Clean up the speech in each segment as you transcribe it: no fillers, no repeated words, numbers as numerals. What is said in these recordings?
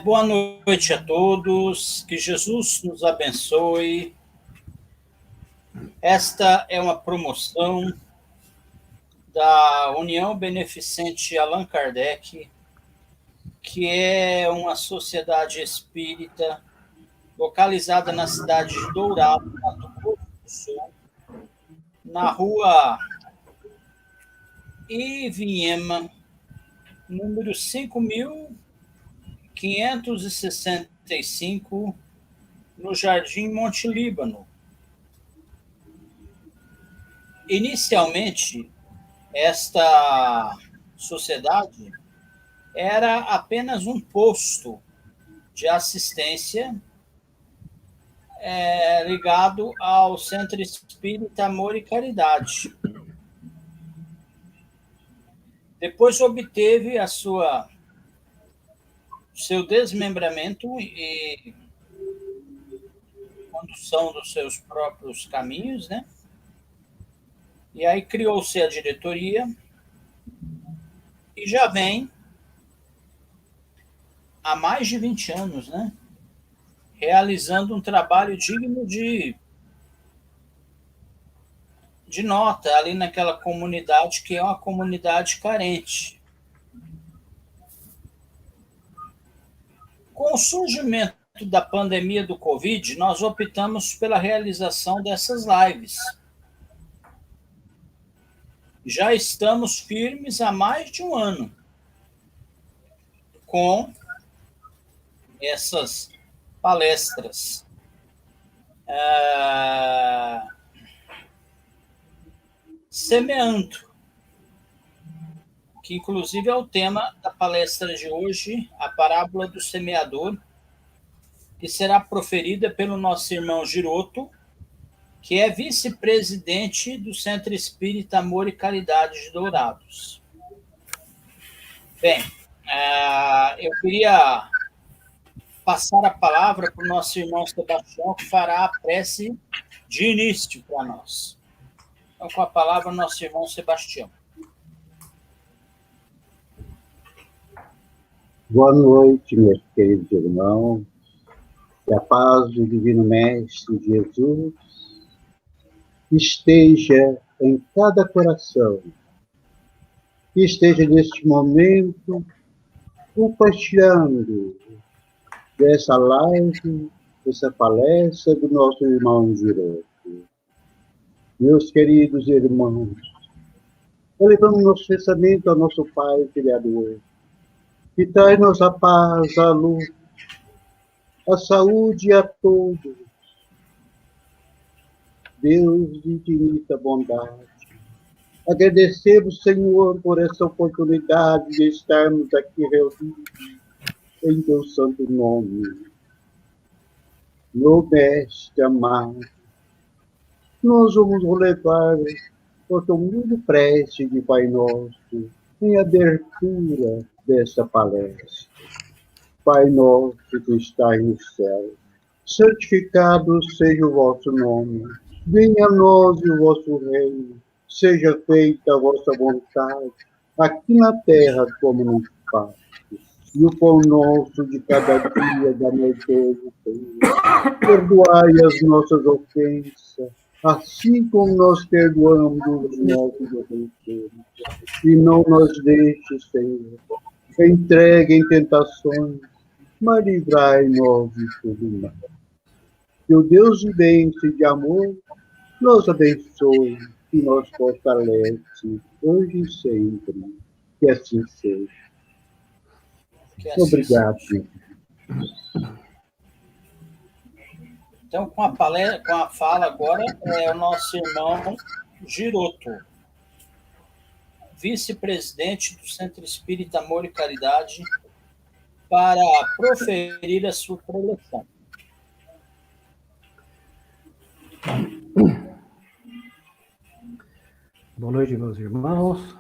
Boa noite a todos, que Jesus nos abençoe. Esta é uma promoção da União Beneficente Allan Kardec, que é uma sociedade espírita localizada na cidade de Dourado, Mato Grosso do Sul, na rua Ivinhema, número 5.565, no Jardim Monte Líbano. Inicialmente, esta sociedade era apenas um posto de assistência ligado ao Centro Espírita Amor e Caridade. Depois obteve seu desmembramento e condução dos seus próprios caminhos, né? E aí criou-se a diretoria e já vem há mais de 20 anos, né? Realizando um trabalho digno de nota ali naquela comunidade que é uma comunidade carente. Com o surgimento da pandemia do Covid, nós optamos pela realização dessas lives. Já estamos firmes há mais de um ano com essas palestras. Semeando, que inclusive é o tema da palestra de hoje, a parábola do semeador, que será proferida pelo nosso irmão Giroto, que é vice-presidente do Centro Espírita Amor e Caridade de Dourados. Bem, eu queria passar a palavra para o nosso irmão Sebastião, que fará a prece de início para nós. Então, com a palavra, nosso irmão Sebastião. Boa noite, meus queridos irmãos. Que a paz do Divino Mestre Jesus esteja em cada coração. Que esteja neste momento compartilhando dessa live, dessa palestra do nosso irmão Giroto. Meus queridos irmãos, elevamos nosso pensamento ao nosso Pai Criador, que traz-nos a paz, a luz, a saúde a todos. Deus de infinita bondade, agradecemos, Senhor, por essa oportunidade de estarmos aqui reunidos em teu santo nome. Meu Mestre amado, nós vamos levar o teu humilde prece de Pai Nosso em abertura desta palestra. Pai nosso que estás no céu, santificado seja o vosso nome. Venha a nós o vosso reino. Seja feita a vossa vontade, aqui na terra como no espaço. E o pão nosso de cada dia dá-nos hoje, Senhor. Perdoai as nossas ofensas, assim como nós perdoamos os nossos ofensores. E não nos deixes, Senhor, entregue em tentações, mas livrai-nos de tudo mal. Que o Deus de bênção e de amor nos abençoe e nos fortalece hoje e sempre. Que assim seja. Obrigado. Então, com a fala agora é o nosso irmão Giroto, vice-presidente do Centro Espírita Amor e Caridade, para proferir a sua preleção. Boa noite, meus irmãos.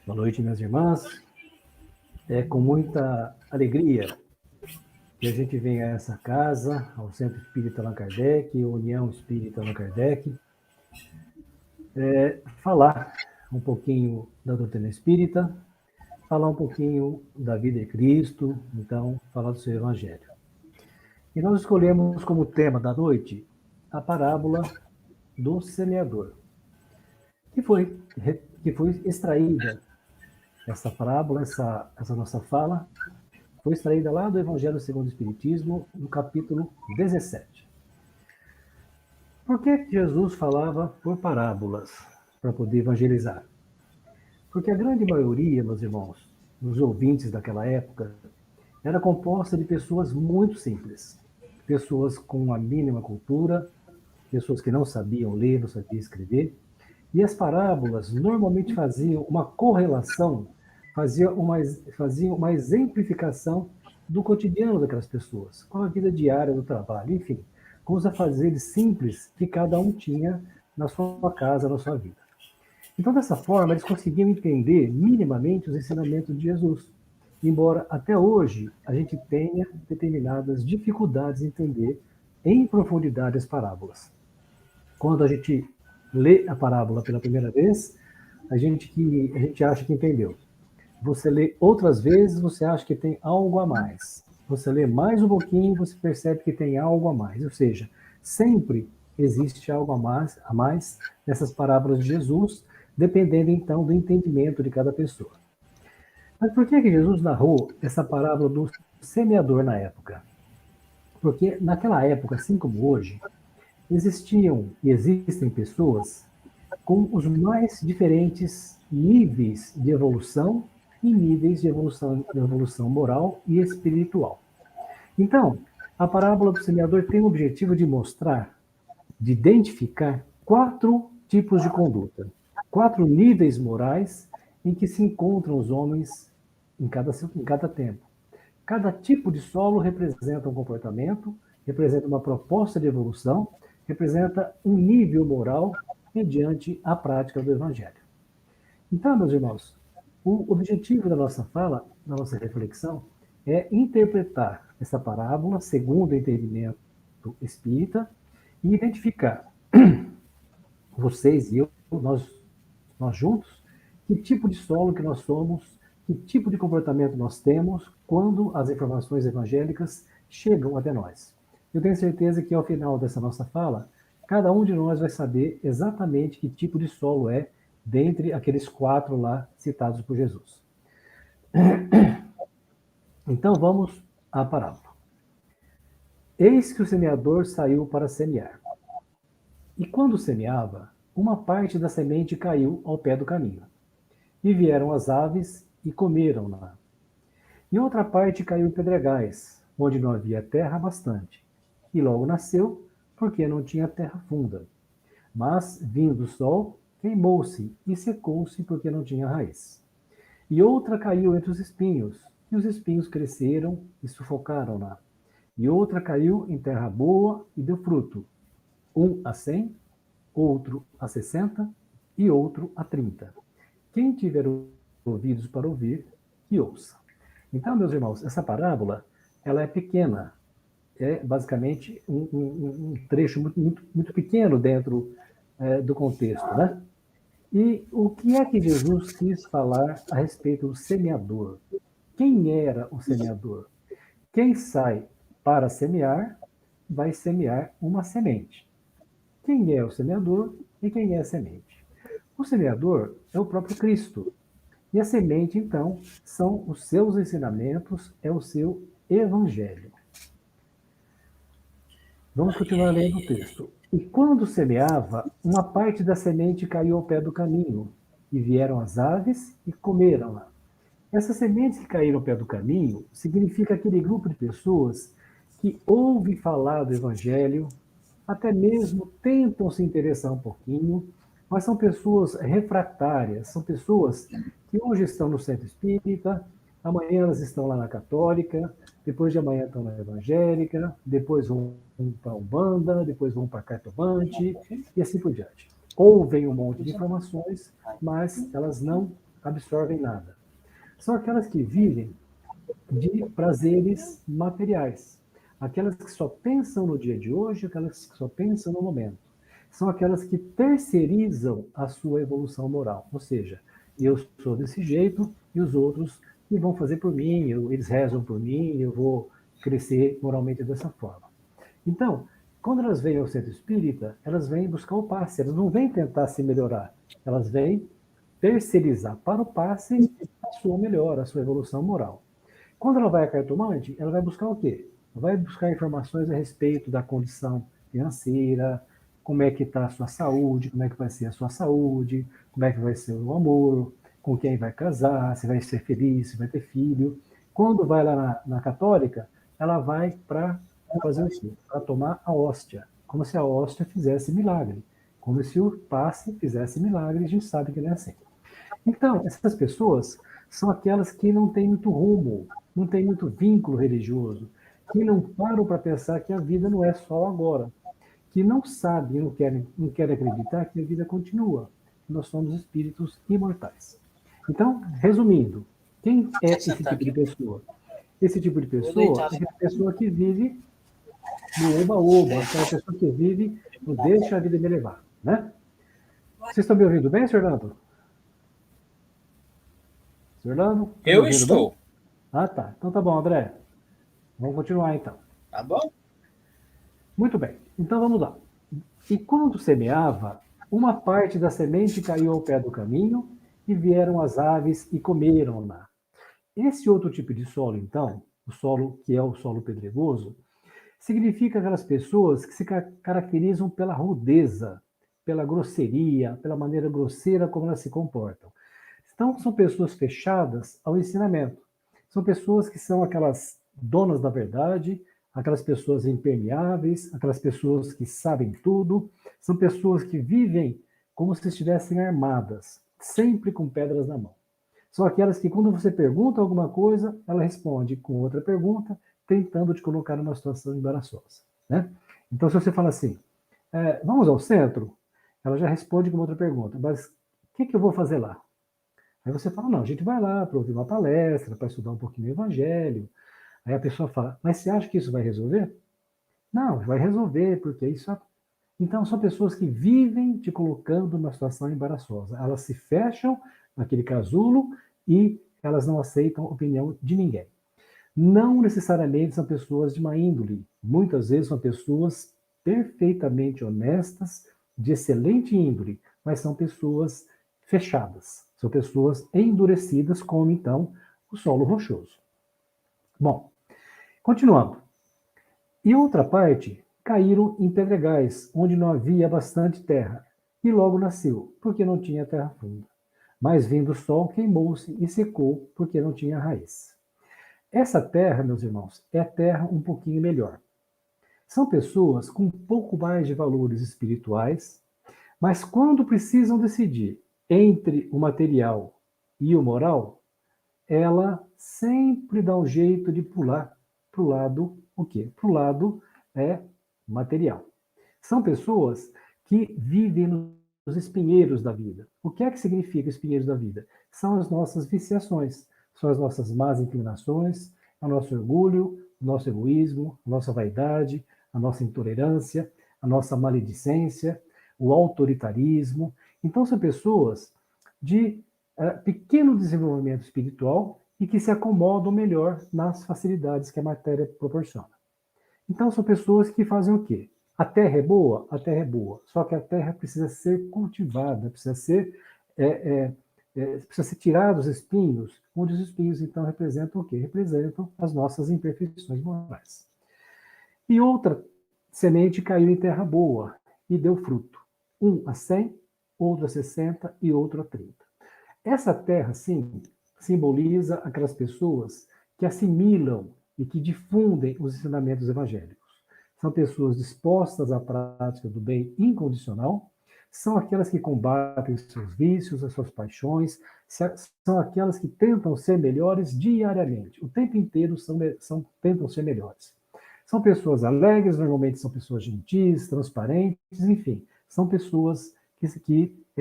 Boa noite, minhas irmãs. É com muita alegria que a gente vem a essa casa, ao Centro Espírita Allan Kardec, União Espírita Allan Kardec, falar um pouquinho da doutrina espírita, falar um pouquinho da vida de Cristo, então, falar do seu Evangelho. E nós escolhemos como tema da noite a parábola do semeador, que foi extraída, essa parábola, essa nossa fala, foi extraída lá do Evangelho segundo o Espiritismo, no capítulo 17. Por que Jesus falava por parábolas para poder evangelizar? Porque a grande maioria, meus irmãos, dos ouvintes daquela época, era composta de pessoas muito simples, pessoas com a mínima cultura, pessoas que não sabiam ler, não sabiam escrever, e as parábolas normalmente faziam uma correlação, faziam uma exemplificação do cotidiano daquelas pessoas, com a vida diária do trabalho, enfim, com os afazeres simples que cada um tinha na sua casa, na sua vida. Então, dessa forma, eles conseguiam entender minimamente os ensinamentos de Jesus, embora até hoje a gente tenha determinadas dificuldades em entender em profundidade as parábolas. Quando a gente lê a parábola pela primeira vez, a gente acha que entendeu. Você lê outras vezes, você acha que tem algo a mais. Você lê mais um pouquinho, você percebe que tem algo a mais. Ou seja, sempre existe algo a mais nessas parábolas de Jesus, dependendo então do entendimento de cada pessoa. Mas por que Jesus narrou essa parábola do semeador na época? Porque naquela época, assim como hoje, existiam e existem pessoas com os mais diferentes níveis de evolução e níveis de evolução moral e espiritual. Então, a parábola do semeador tem o objetivo de mostrar, de identificar 4 tipos de conduta, 4 níveis morais em que se encontram os homens em cada tempo. Cada tipo de solo representa um comportamento, representa uma proposta de evolução, representa um nível moral mediante a prática do Evangelho. Então, meus irmãos, o objetivo da nossa fala, da nossa reflexão, é interpretar essa parábola segundo o entendimento espírita e identificar, vocês e eu, nós juntos, que tipo de solo que nós somos, que tipo de comportamento nós temos quando as informações evangélicas chegam até nós. Eu tenho certeza que ao final dessa nossa fala, cada um de nós vai saber exatamente que tipo de solo é dentre aqueles 4 lá citados por Jesus. Então vamos à parábola. Eis que o semeador saiu para semear. E quando semeava, uma parte da semente caiu ao pé do caminho. E vieram as aves e comeram-na. E outra parte caiu em pedregais, onde não havia terra bastante. E logo nasceu, porque não tinha terra funda. Mas, vindo o sol, queimou-se e secou-se, porque não tinha raiz. E outra caiu entre os espinhos, e os espinhos cresceram e sufocaram-na. E outra caiu em terra boa e deu fruto, um a 100, outro a 60 e outro a 30. Quem tiver ouvidos para ouvir, que ouça. Então, meus irmãos, essa parábola, ela é pequena, é basicamente um trecho muito pequeno dentro do contexto, né? E o que é que Jesus quis falar a respeito do semeador? Quem era o semeador? Quem sai para semear, vai semear uma semente. Quem é o semeador e quem é a semente? O semeador é o próprio Cristo. E a semente, então, são os seus ensinamentos, é o seu evangelho. Vamos continuar lendo o texto. E quando semeava, uma parte da semente caiu ao pé do caminho, e vieram as aves e comeram-na. Essas sementes que caíram ao pé do caminho significa aquele grupo de pessoas que ouve falar do evangelho, até mesmo tentam se interessar um pouquinho, mas são pessoas refratárias, são pessoas que hoje estão no centro espírita, amanhã elas estão lá na católica, depois de amanhã estão na evangélica, depois vão para a Umbanda, depois vão para a cartomante, e assim por diante. Ouvem um monte de informações, mas elas não absorvem nada. São aquelas que vivem de prazeres materiais. Aquelas que só pensam no dia de hoje, aquelas que só pensam no momento. São aquelas que terceirizam a sua evolução moral, ou seja, eu sou desse jeito, e os outros que vão fazer por mim, eles rezam por mim, eu vou crescer moralmente dessa forma. Então, quando elas vêm ao centro espírita, elas vêm buscar o passe, elas não vêm tentar se melhorar, elas vêm terceirizar para o passe a sua melhora, a sua evolução moral. Quando ela vai a cartomante, ela vai buscar o quê? Vai buscar informações a respeito da condição financeira, como é que está a sua saúde, como é que vai ser a sua saúde, como é que vai ser o amor, com quem vai casar, se vai ser feliz, se vai ter filho. Quando vai lá na católica, ela vai para fazer o quê? Para tomar a hóstia, como se a hóstia fizesse milagre, como se o passe fizesse milagre, a gente sabe que não é assim. Então, essas pessoas são aquelas que não têm muito rumo, não têm muito vínculo religioso, que não param para pensar que a vida não é só agora, que não sabem, não querem acreditar que a vida continua. Nós somos espíritos imortais. Então, resumindo, quem é esse tipo de pessoa? Esse tipo de pessoa é aquela pessoa que vive no oba-oba, aquela pessoa que vive no deixa a vida me levar, né? Vocês estão me ouvindo bem, Sr. Orlando? Sr. Orlando? Tá me Eu ouvindo estou. bem? Ah, tá. Então tá bom, André. Vamos continuar, então. Tá bom? Muito bem. Então vamos lá. E quando semeava, uma parte da semente caiu ao pé do caminho e vieram as aves e comeram-na. Esse outro tipo de solo, então, o solo que é o solo pedregoso, significa aquelas pessoas que se caracterizam pela rudeza, pela grosseria, pela maneira grosseira como elas se comportam. Então, são pessoas fechadas ao ensinamento. São pessoas que são aquelas donas da verdade, aquelas pessoas impermeáveis, aquelas pessoas que sabem tudo, são pessoas que vivem como se estivessem armadas, sempre com pedras na mão. São aquelas que, quando você pergunta alguma coisa, ela responde com outra pergunta, tentando te colocar numa situação embaraçosa, né? Então, se você fala assim, vamos ao centro, ela já responde com outra pergunta, mas o que eu vou fazer lá? Aí você fala, não, a gente vai lá para ouvir uma palestra, para estudar um pouquinho o evangelho. Aí a pessoa fala, mas você acha que isso vai resolver? Não, vai resolver, porque isso... Então, são pessoas que vivem te colocando numa situação embaraçosa. Elas se fecham naquele casulo e elas não aceitam a opinião de ninguém. Não necessariamente são pessoas de má índole. Muitas vezes são pessoas perfeitamente honestas, de excelente índole, mas são pessoas fechadas. São pessoas endurecidas, como então o solo rochoso. Bom, continuando. E outra parte caíram em pedregais, onde não havia bastante terra, e logo nasceu, porque não tinha terra funda. Mas vindo o sol, queimou-se e secou, porque não tinha raiz. Essa terra, meus irmãos, é a terra um pouquinho melhor. São pessoas com um pouco mais de valores espirituais, mas quando precisam decidir entre o material e o moral, ela sempre dá um jeito de pular para o lado, o quê? Para o lado material. São pessoas que vivem nos espinheiros da vida. O que é que significa espinheiros da vida? São as nossas viciações, são as nossas más inclinações, o nosso orgulho, o nosso egoísmo, a nossa vaidade, a nossa intolerância, a nossa maledicência, o autoritarismo. Então, são pessoas de pequeno desenvolvimento espiritual e que se acomodam melhor nas facilidades que a matéria proporciona. Então, são pessoas que fazem o quê? A terra é boa? A terra é boa. Só que a terra precisa ser cultivada, precisa ser tirado os espinhos, onde os espinhos, então, representam o quê? Representam as nossas imperfeições morais. E outra semente caiu em terra boa e deu fruto. Um a 100, outro a 60 e outro a 30. Essa terra, sim, simboliza aquelas pessoas que assimilam e que difundem os ensinamentos evangélicos. São pessoas dispostas à prática do bem incondicional, são aquelas que combatem os seus vícios, as suas paixões, são aquelas que tentam ser melhores diariamente, o tempo inteiro tentam ser melhores. São pessoas alegres, normalmente são pessoas gentis, transparentes, enfim, são pessoas que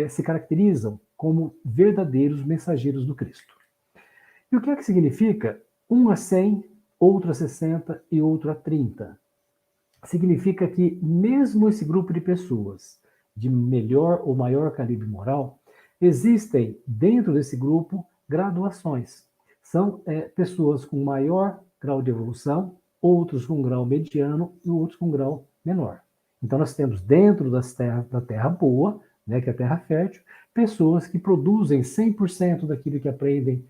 se caracterizam como verdadeiros mensageiros do Cristo. E o que é que significa 1 a 100, outro a 60 e outro a 30? Significa que mesmo esse grupo de pessoas de melhor ou maior calibre moral Existem, dentro desse grupo, graduações. São pessoas com maior grau de evolução, outros com grau mediano e outros com grau menor. Então, nós temos dentro da terra boa, né, que é a terra fértil, pessoas que produzem 100% daquilo que aprendem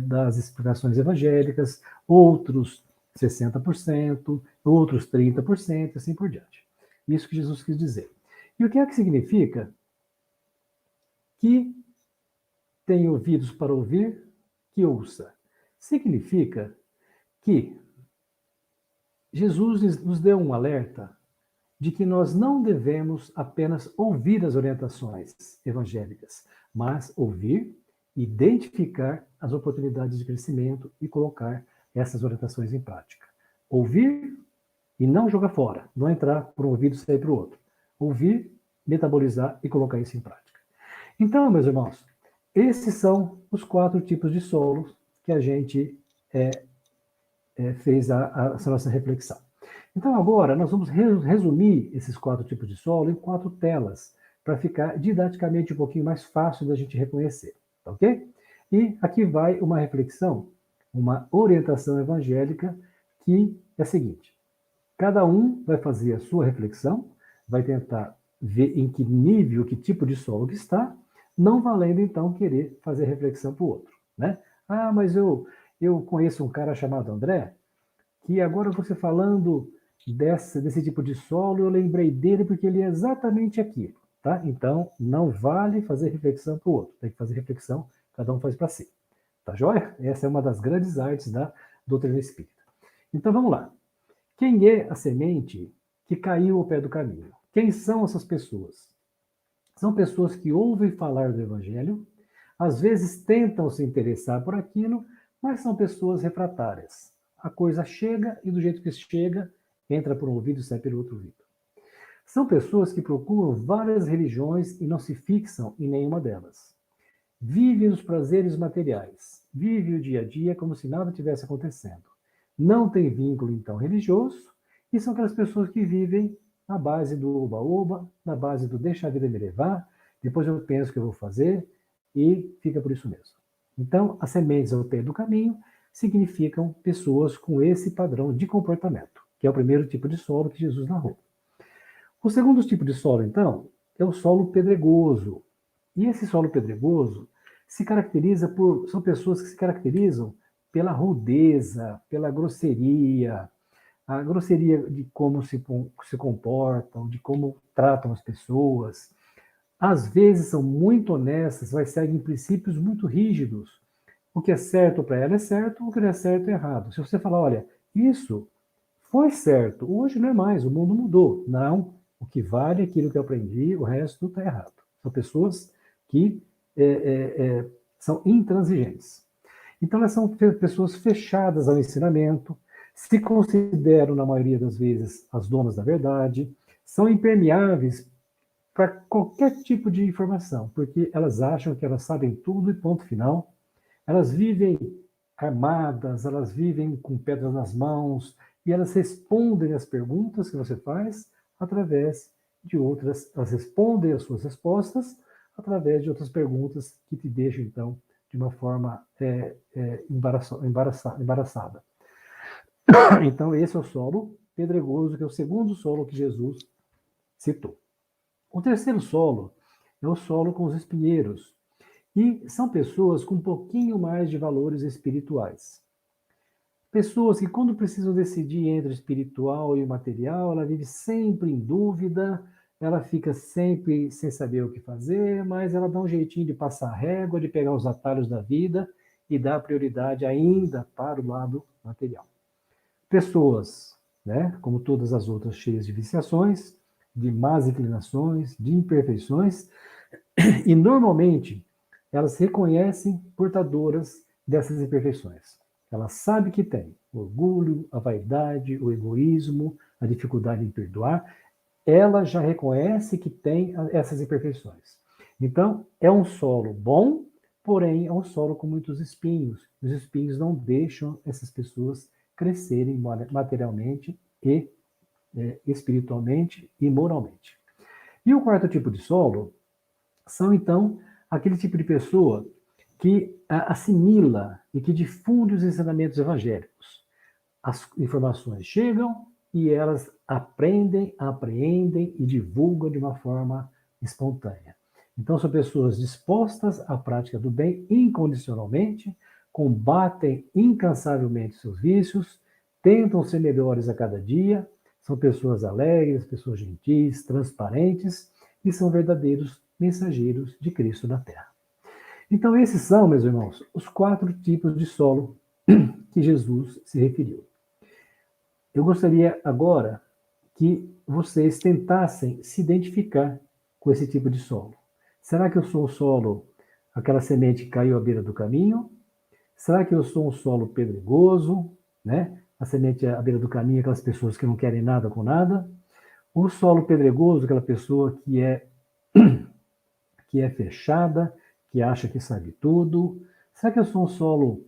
das explicações evangélicas, outros 60%, outros 30%, e assim por diante. Isso que Jesus quis dizer. E o que é que significa? Que tem ouvidos para ouvir, que ouça. Significa que Jesus nos deu um alerta de que nós não devemos apenas ouvir as orientações evangélicas, mas ouvir, identificar as oportunidades de crescimento e colocar essas orientações em prática. Ouvir e não jogar fora, não entrar por um ouvido e sair para o outro. Ouvir, metabolizar e colocar isso em prática. Então, meus irmãos, esses são os 4 tipos de solos que a gente fez essa nossa reflexão. Então, agora, nós vamos resumir esses 4 tipos de solo em 4 telas, para ficar didaticamente um pouquinho mais fácil da gente reconhecer, tá ok? E aqui vai uma reflexão, uma orientação evangélica, que é a seguinte: cada um vai fazer a sua reflexão, vai tentar ver em que nível, que tipo de solo que está, não valendo, então, querer fazer reflexão para o outro, né? Ah, mas eu conheço um cara chamado André, que agora você falando desse tipo de solo, eu lembrei dele porque ele é exatamente aquilo, tá? Então, não vale fazer reflexão para o outro, tem que fazer reflexão, cada um faz para si, tá joia? Essa é uma das grandes artes da doutrina espírita. Então, vamos lá. Quem é a semente que caiu ao pé do caminho? Quem são essas pessoas? São pessoas que ouvem falar do Evangelho, às vezes tentam se interessar por aquilo, mas são pessoas refratárias. A coisa chega e do jeito que chega, entra por um ouvido e sai pelo outro ouvido. São pessoas que procuram várias religiões e não se fixam em nenhuma delas. Vivem os prazeres materiais, vivem o dia a dia como se nada tivesse acontecendo. Não tem vínculo, então, religioso, e são aquelas pessoas que vivem na base do oba-oba, na base do deixa a vida me levar, depois eu penso o que eu vou fazer, e fica por isso mesmo. Então, as sementes ao pé do caminho significam pessoas com esse padrão de comportamento, que é o primeiro tipo de solo que Jesus narrou. O segundo tipo de solo, então, é o solo pedregoso. E esse solo pedregoso se caracteriza por... São pessoas que se caracterizam pela rudeza, pela grosseria, a grosseria de como se comportam, de como tratam as pessoas. Às vezes são muito honestas, mas seguem princípios muito rígidos. O que é certo para ela é certo, o que não é certo é errado. Se você falar, olha, isso foi certo, hoje não é mais, o mundo mudou. Não, o que vale é aquilo que eu aprendi, o resto está errado. São pessoas que são intransigentes. Então, elas são pessoas fechadas ao ensinamento, se consideram, na maioria das vezes, as donas da verdade, são impermeáveis para qualquer tipo de informação, porque elas acham que elas sabem tudo e ponto final. Elas vivem armadas, elas vivem com pedras nas mãos, e elas respondem às perguntas que você faz através de outras, elas respondem às suas respostas através de outras perguntas que te deixam, então, de uma forma embaraçada. Então, esse é o solo pedregoso, que é o segundo solo que Jesus citou. O terceiro solo é o solo com os espinheiros, e são pessoas com um pouquinho mais de valores espirituais. Pessoas que, quando precisam decidir entre o espiritual e o material, ela vive sempre em dúvida, ela fica sempre sem saber o que fazer, mas ela dá um jeitinho de passar a régua, de pegar os atalhos da vida e dar prioridade ainda para o lado material. Pessoas, né, como todas as outras, cheias de viciações, de más inclinações, de imperfeições, e normalmente elas se reconhecem portadoras dessas imperfeições. Ela sabe que tem o orgulho, a vaidade, o egoísmo, a dificuldade em perdoar. Ela já reconhece que tem essas imperfeições. Então, é um solo bom, porém é um solo com muitos espinhos. Os espinhos não deixam essas pessoas crescerem materialmente e espiritualmente e moralmente. E o quarto tipo de solo são, então, aquele tipo de pessoa que assimila e que difunde os ensinamentos evangélicos. As informações chegam e elas aprendem, apreendem e divulgam de uma forma espontânea. Então, são pessoas dispostas à prática do bem incondicionalmente, combatem incansavelmente seus vícios, tentam ser melhores a cada dia, são pessoas alegres, pessoas gentis, transparentes e são verdadeiros mensageiros de Cristo na Terra. Então, esses são, meus irmãos, os 4 tipos de solo que Jesus se referiu. Eu gostaria agora que vocês tentassem se identificar com esse tipo de solo. Será que eu sou um solo, aquela semente que caiu à beira do caminho? Será que eu sou um solo pedregoso, né? A semente à beira do caminho, aquelas pessoas que não querem nada com nada? O solo pedregoso, aquela pessoa que é fechada, que acha que sabe tudo? Será que eu sou um solo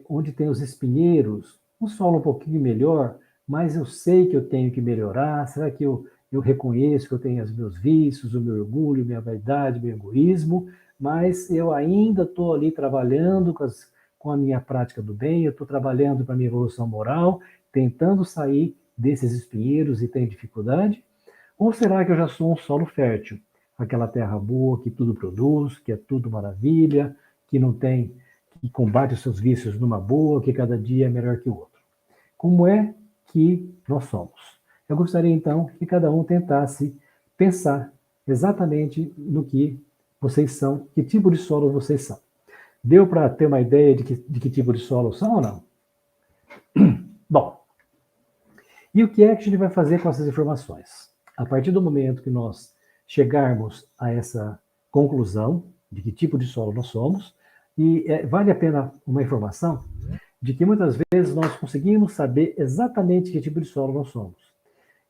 onde tem os espinheiros? Um solo um pouquinho melhor, mas eu sei que eu tenho que melhorar? Será que eu reconheço que eu tenho os meus vícios, o meu orgulho, minha vaidade, meu egoísmo, mas eu ainda estou ali trabalhando com a minha prática do bem, eu estou trabalhando para a minha evolução moral, tentando sair desses espinheiros e tenho dificuldade? Ou será que eu já sou um solo fértil? Aquela terra boa que tudo produz, que é tudo maravilha, que não tem, que combate os seus vícios numa boa, que cada dia é melhor que o outro. Como é que nós somos? Eu gostaria, então, que cada um tentasse pensar exatamente no que vocês são, que tipo de solo vocês são. Deu para ter uma ideia de que tipo de solo são ou não? Bom, e o que é que a gente vai fazer com essas informações? A partir do momento que nós chegarmos a essa conclusão de que tipo de solo nós somos, e vale a pena uma informação de que muitas vezes nós conseguimos saber exatamente que tipo de solo nós somos.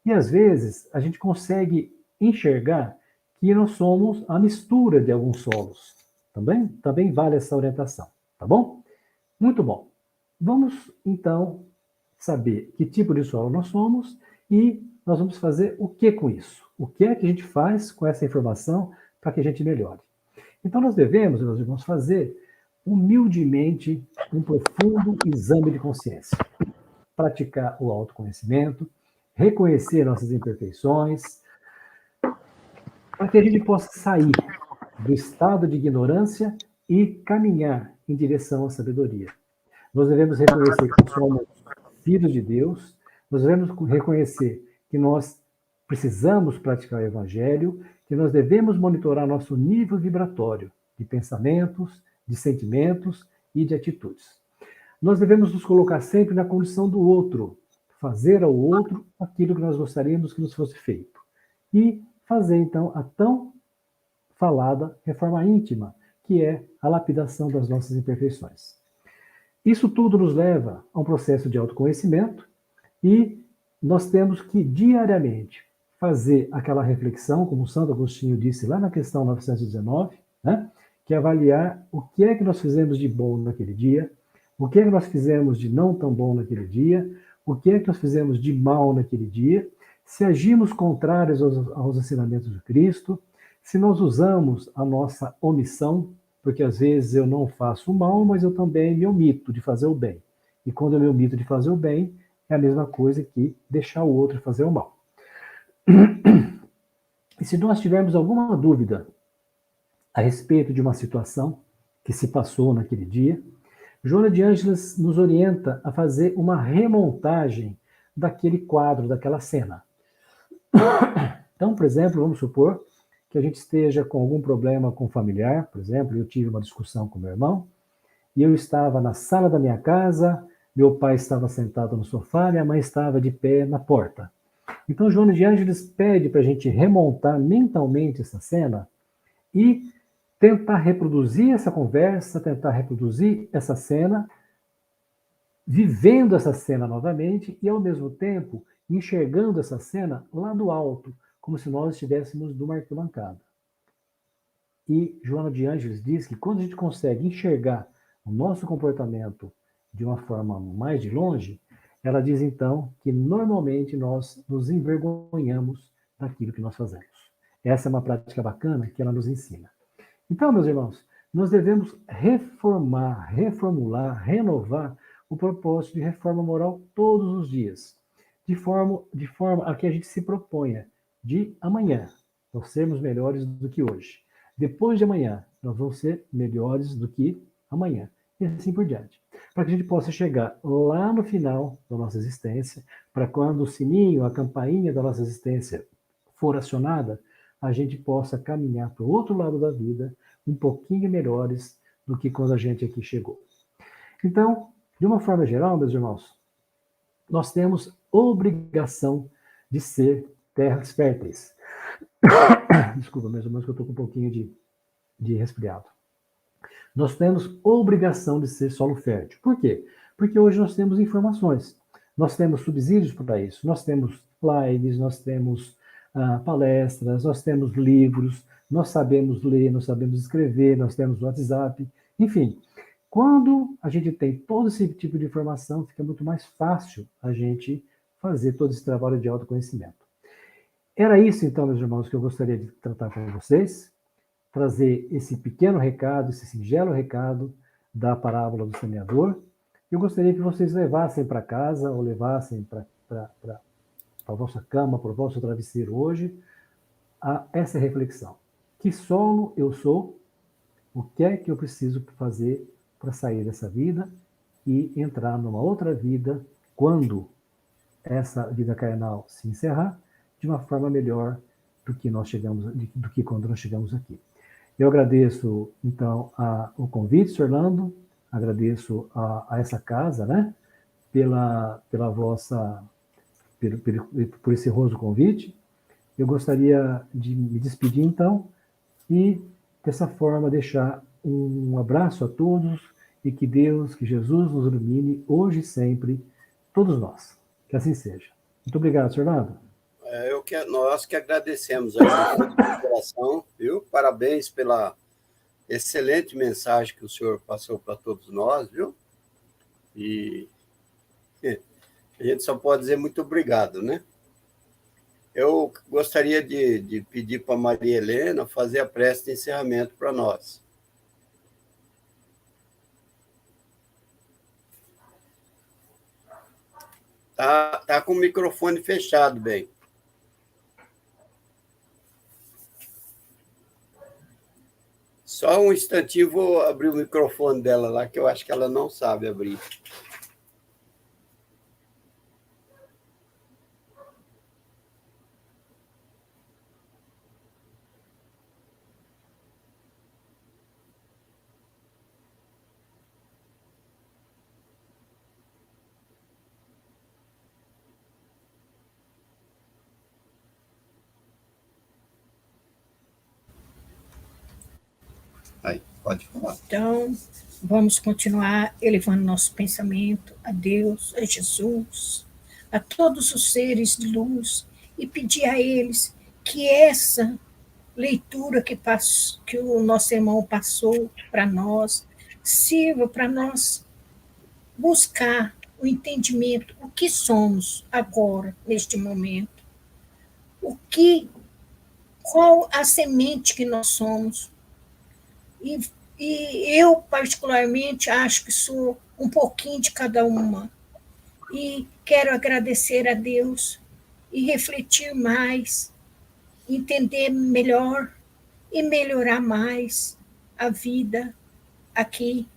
E às vezes a gente consegue enxergar que nós somos a mistura de alguns solos. Também vale essa orientação, tá bom? Muito bom. Vamos então saber que tipo de solo nós somos e nós vamos fazer o que com isso? O que é que a gente faz com essa informação para que a gente melhore? Então nós devemos, meus irmãos, fazer humildemente um profundo exame de consciência, praticar o autoconhecimento, reconhecer nossas imperfeições, para que a gente possa sair do estado de ignorância e caminhar em direção à sabedoria. Nós devemos reconhecer que somos filhos de Deus, nós devemos reconhecer que nós precisamos praticar o Evangelho, que nós devemos monitorar nosso nível vibratório de pensamentos, de sentimentos e de atitudes. Nós devemos nos colocar sempre na condição do outro, fazer ao outro aquilo que nós gostaríamos que nos fosse feito. E fazer, então, a tão falada reforma íntima, que é a lapidação das nossas imperfeições. Isso tudo nos leva a um processo de autoconhecimento e nós temos que diariamente fazer aquela reflexão, como Santo Agostinho disse lá na questão 919, né? Que é avaliar o que é que nós fizemos de bom naquele dia, o que é que nós fizemos de não tão bom naquele dia, o que é que nós fizemos de mal naquele dia, se agimos contrários aos ensinamentos de Cristo, se nós usamos a nossa omissão, porque às vezes eu não faço o mal, mas eu também me omito de fazer o bem. E quando eu me omito de fazer o bem, é a mesma coisa que deixar o outro fazer o mal. E se nós tivermos alguma dúvida a respeito de uma situação que se passou naquele dia, Joana de Ângeles nos orienta a fazer uma remontagem daquele quadro, daquela cena. Então, por exemplo, vamos supor que a gente esteja com algum problema com um familiar, por exemplo, eu tive uma discussão com meu irmão, e eu estava na sala da minha casa, meu pai estava sentado no sofá, minha mãe estava de pé na porta. Então, Joana de Ângeles pede para a gente remontar mentalmente essa cena e tentar reproduzir essa conversa, tentar reproduzir essa cena, vivendo essa cena novamente e, ao mesmo tempo, enxergando essa cena lá do alto, como se nós estivéssemos numa arquibancada. E Joana de Ângeles diz que quando a gente consegue enxergar o nosso comportamento de uma forma mais de longe, ela diz então que normalmente nós nos envergonhamos daquilo que nós fazemos. Essa é uma prática bacana que ela nos ensina. Então, meus irmãos, nós devemos reformar, reformular, renovar o propósito de reforma moral todos os dias, de forma a que a gente se proponha de amanhã nós sermos melhores do que hoje. Depois de amanhã, nós vamos ser melhores do que amanhã. E assim por diante. Para que a gente possa chegar lá no final da nossa existência, para quando o sininho, a campainha da nossa existência for acionada, a gente possa caminhar para o outro lado da vida um pouquinho melhores do que quando a gente aqui chegou. Então, de uma forma geral, meus irmãos, nós temos obrigação de ser terras férteis. Desculpa, meus irmãos, que eu estou com um pouquinho de resfriado. Nós temos obrigação de ser solo fértil. Por quê? Porque hoje nós temos informações, nós temos subsídios para isso, nós temos lives, nós temos palestras, nós temos livros, nós sabemos ler, nós sabemos escrever, nós temos WhatsApp, enfim. Quando a gente tem todo esse tipo de informação, fica muito mais fácil a gente fazer todo esse trabalho de autoconhecimento. Era isso, então, meus irmãos, que eu gostaria de tratar com vocês, trazer esse pequeno recado, esse singelo recado da parábola do semeador. Eu gostaria que vocês levassem para casa, ou levassem para a vossa cama, para o vosso travesseiro hoje, essa reflexão. Que solo eu sou? O que é que eu preciso fazer para sair dessa vida e entrar numa outra vida quando essa vida carnal se encerrar, de uma forma melhor do que quando nós chegamos aqui. Eu agradeço, então, o convite, Sr. Orlando, agradeço a essa casa, né, por esse honroso convite. Eu gostaria de me despedir, então, e, dessa forma, deixar um abraço a todos e que Deus, que Jesus nos ilumine hoje e sempre, todos nós. Que assim seja. Muito obrigado, Sr. Orlando. Nós que agradecemos a coração, viu? Parabéns pela excelente mensagem que o senhor passou para todos nós, viu? E a gente só pode dizer muito obrigado, né? Eu gostaria de pedir para a Maria Helena fazer a prece de encerramento para nós. Tá com o microfone fechado, bem. Só um instantinho, vou abrir o microfone dela lá, que eu acho que ela não sabe abrir. Aí, pode falar. Então, vamos continuar elevando nosso pensamento a Deus, a Jesus, a todos os seres de luz e pedir a eles que essa leitura que o nosso irmão passou para nós sirva para nós buscar o entendimento, o que somos agora, neste momento, qual a semente que nós somos. E eu, particularmente, acho que sou um pouquinho de cada uma. E quero agradecer a Deus e refletir mais, entender melhor e melhorar mais a vida aqui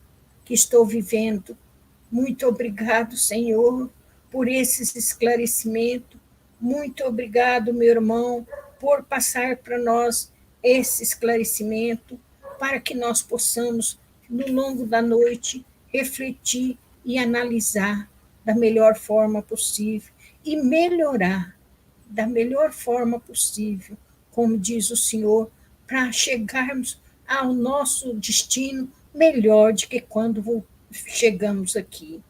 que estou vivendo. Muito obrigado, Senhor, por esses esclarecimentos. Muito obrigado, meu irmão, por passar para nós esse esclarecimento, para que nós possamos, no longo da noite, refletir e analisar da melhor forma possível e melhorar da melhor forma possível, como diz o Senhor, para chegarmos ao nosso destino melhor do que quando chegamos aqui.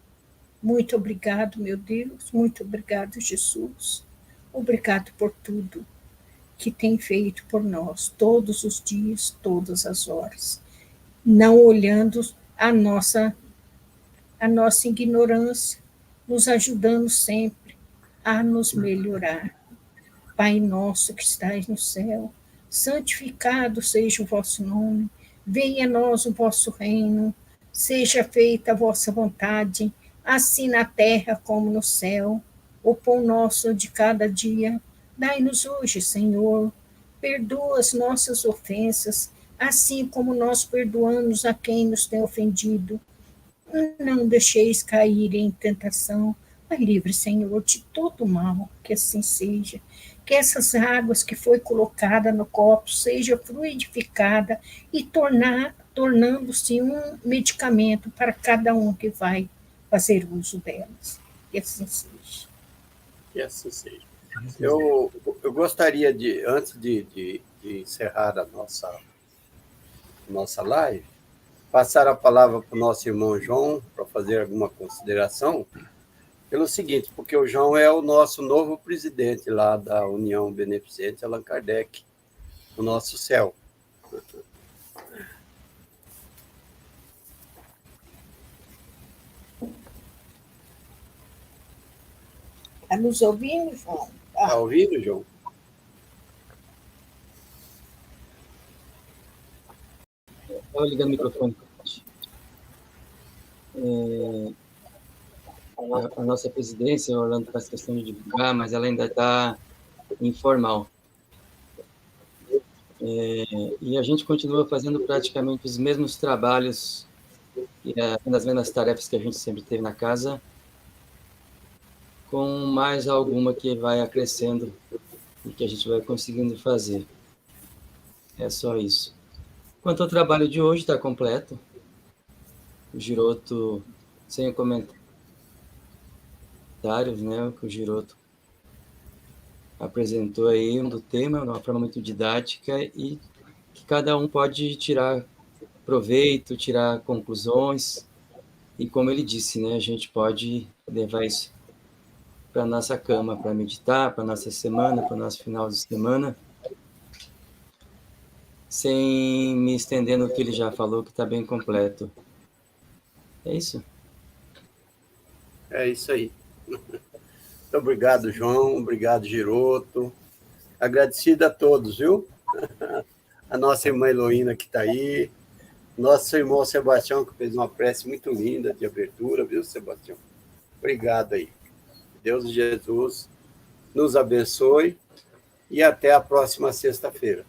Muito obrigado, meu Deus, muito obrigado, Jesus. Obrigado por tudo que tem feito por nós, todos os dias, todas as horas, não olhando a nossa ignorância, nos ajudando sempre a nos melhorar. Pai nosso que estais no céu, santificado seja o vosso nome, Venha a nós o vosso reino, seja feita a vossa vontade, assim na terra como no céu. O pão nosso de cada dia, dai-nos hoje, Senhor. Perdoa as nossas ofensas, assim como nós perdoamos a quem nos tem ofendido. Não deixeis cair em tentação, mas livre, Senhor, de todo mal, que assim seja. Que essas águas que foi colocada no copo seja fluidificada e tornando-se um medicamento para cada um que vai fazer uso delas. Que assim seja. Que assim seja. Eu gostaria de, antes de encerrar a nossa live, passar a palavra para o nosso irmão João, para fazer alguma consideração, pelo seguinte, porque o João é o nosso novo presidente lá da União Beneficente Allan Kardec, o nosso céu. Está nos ouvindo, João? Está ouvindo, João? Estava ligando o microfone. A nossa presidência, Orlando, faz questão de divulgar, mas ela ainda está informal. E a gente continua fazendo praticamente os mesmos trabalhos e as mesmas tarefas que a gente sempre teve na casa, com mais alguma que vai acrescendo e que a gente vai conseguindo fazer. É só isso. Quanto ao trabalho de hoje, está completo. O Giroto, sem comentários, né? Que o Giroto apresentou aí do tema, de uma forma muito didática, e que cada um pode tirar proveito, tirar conclusões, e como ele disse, né? A gente pode levar isso para a nossa cama, para meditar, para a nossa semana, para o nosso final de semana, sem me estender no que ele já falou, que está bem completo. É isso? É isso aí. Muito obrigado, João. Obrigado, Giroto. Agradecido a todos, viu? A nossa irmã Heloína que está aí. Nosso irmão Sebastião, que fez uma prece muito linda de abertura, viu, Sebastião? Obrigado aí. Deus de Jesus nos abençoe e até a próxima sexta-feira.